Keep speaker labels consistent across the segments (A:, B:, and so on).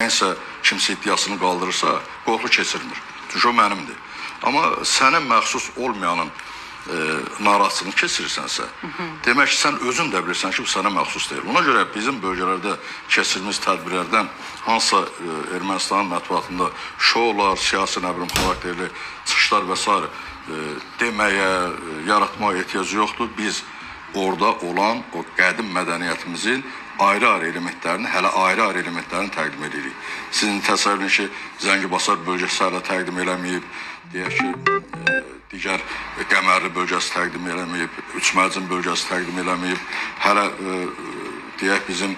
A: Nəysə kimsə iddiasını qaldırırsa, qorxu keçirmir. Çünki o mənimdir. Amma sənə məxsus olmayanın narahatlığını keçirirsənsə, demək ki, sən özün də bilirsən ki, bu sənə məxsus deyil. Ona görə bizim bölgələrdə keçirilmiş tədbirlərdən hansısa Ermənistanın mətbuatında şoular, siyasi xarakterli çıxışlar və s. Deməyə, yaratmaya ehtiyacı yoxdur. Biz orada olan o qədim mədəniyyətimizin ayrı-ayrı elementlərini, hələ ayrı-ayrı elementlərini təqdim edirik. Sizin təsəvvürün ki, Zəngibasar bölgəsi hələ təqdim eləməyib, deyək ki, digər Qəmərli bölgəsi təqdim eləməyib, Üçmərcin bölgəsi təqdim eləməyib, hələ deyək bizim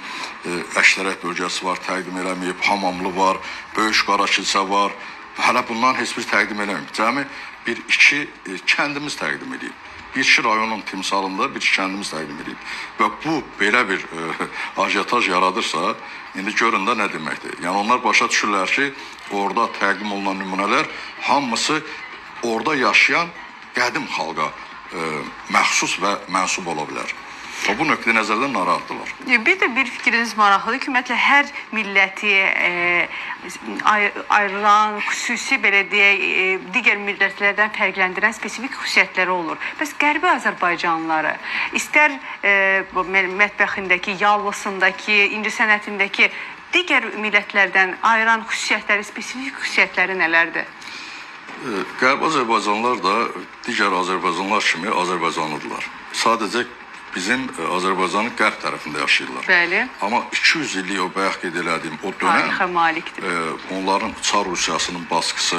A: Əşdərək bölgəsi var, təqdim eləməyib, Hamamlı var, Böyük Qarakilsə var, hələ bundan heç bir təqdim eləməyib. Cəmi bir-iki kəndimiz təqdim edib. Bir-iki rayonun timsalında bir-iki kəndimiz təqdim edib. Və bu, belə bir ajitaj yaradırsa, indi görün də nə deməkdir. Yəni, onlar başa düşürlər ki, orada təqdim olunan nümunələr hamısı orada yaşayan qədim xalqa məxsus və mənsub ola bilər. Bu nöqtə nəzərdən narahatdırlar.
B: Bir də bir fikriniz maraqlıdır ki, ümumiyyətlə hər milləti ayrılan, xüsusi belə deyək, digər millətlərdən fərqləndirən spesifik xüsusiyyətləri olur. Bəs Qərbi Azərbaycanlıları, istər mətbəxindəki, yallısındakı, incəsənətindəki digər millətlərdən ayıran xüsusiyyətləri, spesifik xüsusiyyətləri nələrdir?
A: Qərbi Azərbaycanlılar da digər Azərbaycanlılar kimi Azərbaycanlıdırlar. Sadəcə bizim Azərbaycanın qərb tərəfində yaşayırlar.
B: Bəli.
A: Amma 200 illik o bayaq qeyd elədiyim o dönəm, onların Çar Rusiyasının baskısı,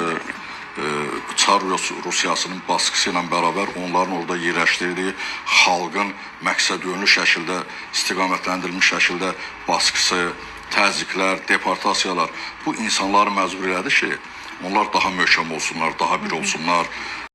A: Çar Rusiyasının baskısı ilə bərabər onların orada yerləşdirdiyi xalqın məqsədyönlü şəkildə, istiqamətləndirilmiş şəkildə baskısı, təzyiqlər, deportasiyalar bu insanları məcbur elədi ki, onlar daha möhkəm olsunlar, daha bir olsunlar.